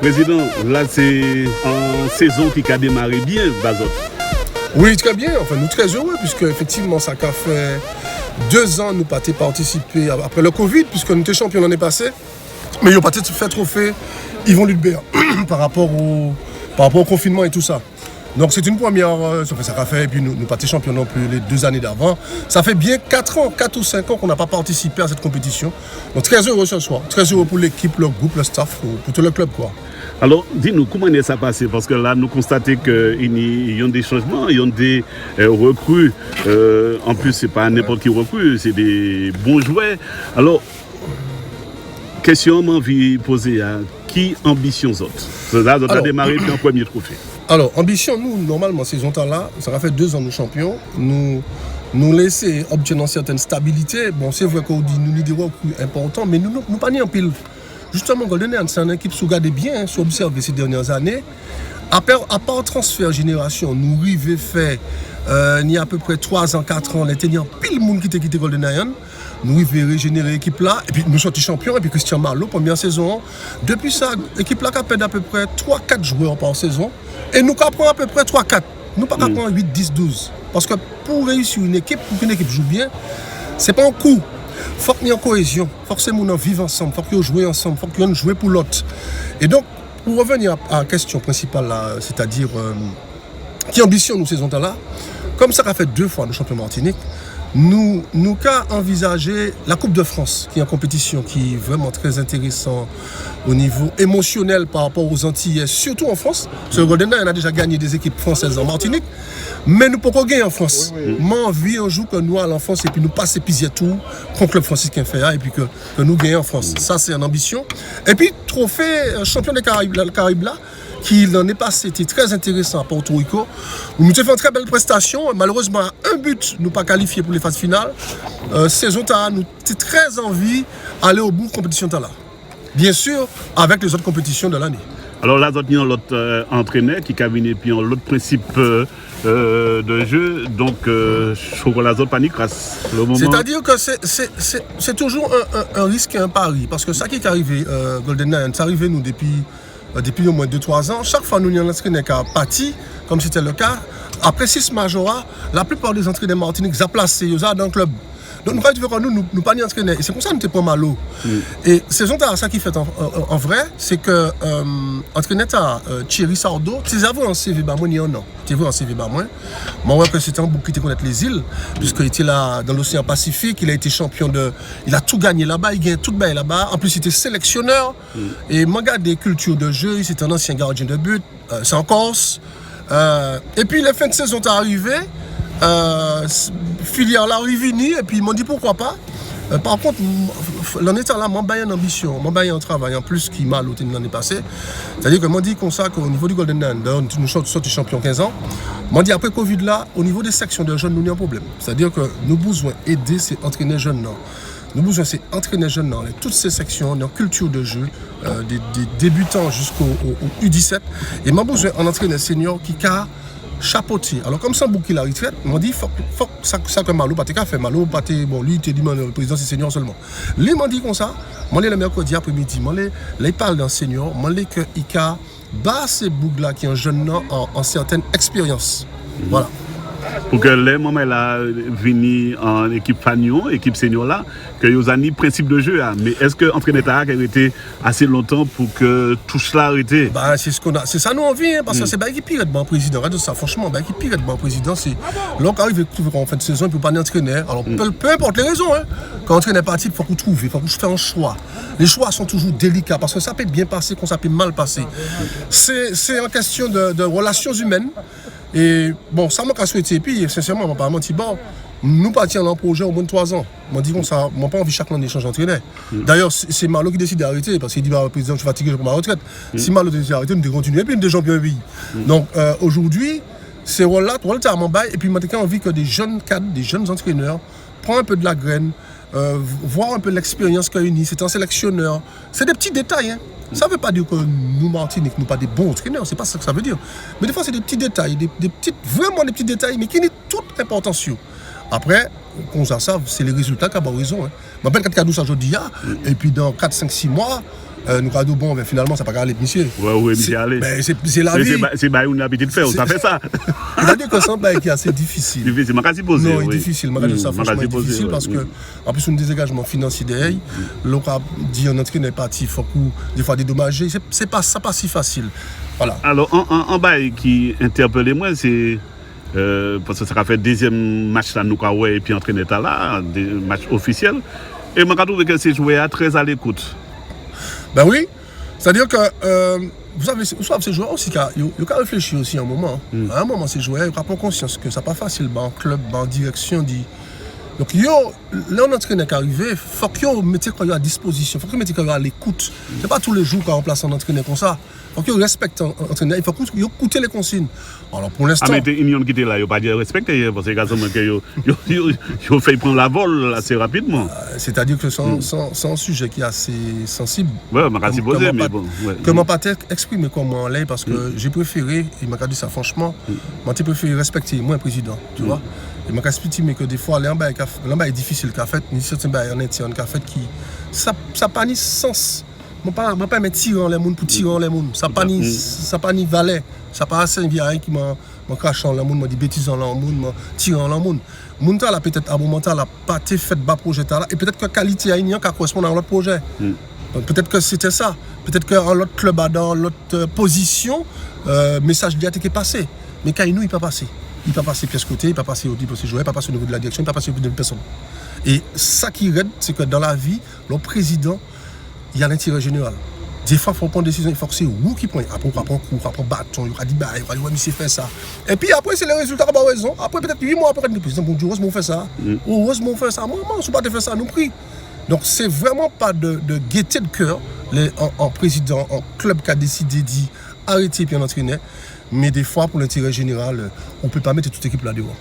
Président, là c'est en saison qui a démarré bien, Bazot. Oui, très bien. Enfin, nous sommes très heureux puisque effectivement, ça a fait 2 ans nous pas participé après le Covid puisque nous étions champions l'année passée. Mais ils n'ont pas fait trophée Yvon Lutbert par rapport au confinement et tout ça. Donc c'est une première, ça a fait, et puis nous pas été champions non plus les 2 années d'avant. Ça fait bien 4 ou 5 ans qu'on n'a pas participé à cette compétition. Donc très heureux ce soir, très heureux pour l'équipe, le groupe, le staff, pour tout le club quoi. Alors, dis-nous, comment est-ce ça passé? Parce que là, nous constatons qu'il y a des changements, il y a des recrues. En plus, ce n'est pas n'importe qui recrue, c'est des bons joueurs. Alors, question m'a envie de poser à qui ambition autres? Là, on a démarré puis en premier trophée. Alors, ambition, nous, normalement, ces temps-là, ça a fait 2 ans nous champions. Nous laisser obtenir une certaine stabilité. Bon, c'est vrai qu'on dit nous des recrues importants, mais nous pas ni en pile. Justement, Golden Lion, c'est une équipe qui regarde bien, qui observe ces dernières années. À part transfert génération, nous arrivons faire, il y a à peu près 3 ans, 4 ans, on était en pile monde qui était quitté Golden Lion. Nous arrivons à régénérer l'équipe là, et puis nous sommes champions, et puis Christian Marlowe, première saison. Depuis ça, l'équipe là a perdu à peu près 3-4 joueurs par saison, et nous prenons à peu près 3-4. Nous pas prendre 8, 10, 12. Parce que pour réussir une équipe, pour qu'une équipe joue bien, c'est pas un coup. Il faut qu'il y ait une cohésion, il faut que ces gens vivent ensemble, il faut qu'ils jouent ensemble, il faut qu'ils jouent pour l'autre. Et donc, pour revenir à la question principale, là, c'est-à-dire qui ambitionne nous ces temps-là, comme ça a fait 2 fois le champion Martinique, nous avons envisagé la Coupe de France, qui est en compétition, qui est vraiment très intéressant au niveau émotionnel par rapport aux Antillais, surtout en France. Parce que Golden Lion a déjà gagné des équipes françaises en Martinique, mais nous ne pouvons pas gagner en France. Moi, envie un jour que nous allons en France et puis nous passions tout contre le club franciscain FEA et puis que nous gagnons en France. Ça, c'est une ambition. Et puis, trophée champion des Caraïbes là, qui l'an est passé, était très intéressant à Porto Rico. Nous avons fait une très belle prestation. Malheureusement, un but, nous pas qualifiés pour les phases finales. Saison nous avons très envie d'aller au bout de la compétition là. Bien sûr, avec les autres compétitions de l'année. Alors là, nous avons l'autre entraîneur qui a venu puis l'autre principe de jeu. Donc, je crois que la zone panique grâce le moment. C'est-à-dire que c'est toujours un risque et un pari. Parce que ça qui est arrivé, Golden Lion, c'est arrivé nous depuis au moins 2-3 ans. Chaque fois nous avons un entraîneur qui a parti, comme c'était le cas. Après 6 majorats, la plupart des entraîneurs martiniques ont placé, ils ont dans le club. Donc nous ne pas ni entraîner. Et c'est comme ça que nous sommes pas mal. Et c'est ça qui fait en vrai, c'est que entraîneur Thierry Sardo, tu avais un CV bas moins ni un an. Tu avais un CV bas moins. Moi que c'était un bouc qui connaître les îles, puisqu'il était là dans l'océan Pacifique, il a été champion il a tout gagné là-bas, il gagne tout gagné là-bas. En plus il était sélectionneur. Et moi regarde des cultures de jeu, c'était un ancien gardien de but, c'est en Corse. Et puis la fin de saison est arrivée. Filière là Rivini et puis ils m'ont dit pourquoi pas. Par contre, l'année là, moi j'ai une ambition, moi j'ai un travail en plus qui m'a l'autre l'année passée. C'est-à-dire que moi dit comme ça qu'au niveau du Golden Lion, nous sommes champions 15 ans. Moi dit après Covid là, au niveau des sections de jeunes, nous avons un problème. C'est-à-dire que nous avons besoin d'aider ces entraîneurs jeunes là. Nous avons besoin ces entraîneurs jeunes là, toutes ces sections, dans culture de jeu, des débutants jusqu'au U17. Et moi besoin d'un entraîneur senior qui a chapeauté. Alors comme ça boucler la retraite, on dit faut ça que Malo pas fait Malo pas bon lui il dit le président c'est senior seulement. Lui m'a dit comme ça, moi le mercredi après-midi, moi il parle d'un senior, moi que il a bas ces boucles là qui est un jeune en certaines expériences. Voilà. Pour que les moments là venir en équipe Fagnon, équipe senior là, que vous avez un principe de jeu là. Mais est-ce que l'entraîneur a été assez longtemps pour que tout cela arrête? Bah c'est ce qu'on a, c'est ça nous envie parce que c'est pas qui pire de bon président. Regarde ça franchement, bah qui pire de bon président c'est l'on arrive à trouver en fin de saison il peut pas entraîner. Alors peu importe les raisons quand l'entraîneur est parti, il faut qu'on trouve, il faut qu'on fasse un choix. Les choix sont toujours délicats parce que ça peut être bien passé comme ça peut mal passer. C'est en question de relations humaines. Et bon, ça m'a souhaité. Et puis, sincèrement, je ne pas menti. Bon, nous partions dans un projet au moins de 3 ans. Je dis comme ça, je n'ai pas envie chaque année d'échanger d'entraîneur. D'ailleurs, c'est Malo qui décide d'arrêter parce qu'il dit bah, président, je suis fatigué, je prends ma retraite. Si Malo décide d'arrêter, nous devons continuer. Et puis, nous devons champions pays. Donc, aujourd'hui, ces rôles-là, c'est à mon bail. Et puis, j'ai envie que des jeunes cadres, des jeunes entraîneurs prennent un peu de la graine, voir un peu l'expérience qu'il y a unie. C'est un sélectionneur. C'est des petits détails. Ça ne veut pas dire que nous, Martinique, nous pas des bons entraîneurs, c'est pas ça que ça veut dire. Mais des fois, c'est des petits détails, vraiment des petits détails, mais qui n'ont toute importance. Après, qu'on ça, c'est les résultats qui ont raison. Je m'appelle 4 aujourd'hui, et puis dans 4, 5, 6 mois, nous avons dit, bon, ben, finalement, ça n'a pas aller, monsieur. Oui, monsieur, allez. Ben, c'est la vie. C'est une habitude de faire, ça fait ça. C'est-à-dire que c'est un bail qui est assez difficile. Difficile, je vais poser. Non, difficile. Ça, franchement, difficile parce que, en plus, on a des dégagements financiers derrière. L'on a dit, on entraîne est parti, il faut des fois dédommager. C'est pas si facile. Voilà. Alors, un bail qui interpelle moi, c'est. Parce que ça a fait deuxième match là, nous et puis entraîné là, des matchs officiels. Et je trouve que ces joueurs très à l'écoute. Ben oui, c'est-à-dire que vous savez, ces joueurs aussi, ils ont réfléchi aussi un moment. À un moment, ces joueurs, ils prennent conscience que ça n'est pas facile, en club, en direction. Donc, là, on entraîneur qui est arrivé, il faut qu'ils mettent à disposition, il faut qu'ils mettent à l'écoute. Ce n'est pas tous les jours qu'on remplace un entraîneur comme ça. Il faut qu'ils respectent l'entraîneur, il faut qu'ils écoutent les consignes. Alors, pour l'instant. Ah, mais l'union qui était là, il n'y a pas dit respecter, parce qu'ils ont fait prendre la vol assez rapidement. C'est-à-dire que c'est un sujet qui est assez sensible. Oui, je m'ai posé, mais bon. Que je ne peux exprimer comment on l'est, parce que j'ai préféré, il m'a dit ça franchement, j'ai préféré respecter moi, le président, tu vois. Il m'a expliqué que des fois, l'embay est difficile qu'à fait, ni certains bails en interne qu'à fait qui. Ça n'a pas ni sens. Je ne peux pas mettre tirer en les gens pour tirer en les gens. Ça n'a pas ni valet. Ça n'a pas assez de rien qui m'a craché en les gens, m'a dit bêtises en les gens, m'a tiré en les gens. Mon temps, peut-être à un moment, il n'a pas été fait de bas projet. Et peut-être que la qualité a correspond à l'autre projet. Peut-être que c'était ça. Peut-être qu'un autre club, dans l'autre position, message de est passé. Mais quand il n'est pas passé. Il ne peut pas passer pièce côté, il ne peut pas passer au niveau de ses joueurs, il ne peut pas passer au niveau de la direction, il ne peut pas passer au niveau de personne. Et ça qui aide, c'est que dans la vie, le président, il y a l'intérêt général. Des fois, il faut prendre des décisions, il faut que c'est vous qui prenez. Après, on va prendre cours, après, bâton, il va dire, il va dire, ouais, monsieur fait ça. Et puis après, c'est les résultats qui ont raison. Après, peut-être 8 mois après, le président, bon Dieu, heureusement, on fait ça. Heureusement, on fait ça. Moi, je ne suis pas de faire ça, nous prie. Donc, c'est vraiment pas de gaieté de cœur, en président, en club qui a décidé d'arrêter et puis en entraîner. Mais des fois, pour l'intérêt général, on ne peut pas mettre toute l'équipe là-dedans.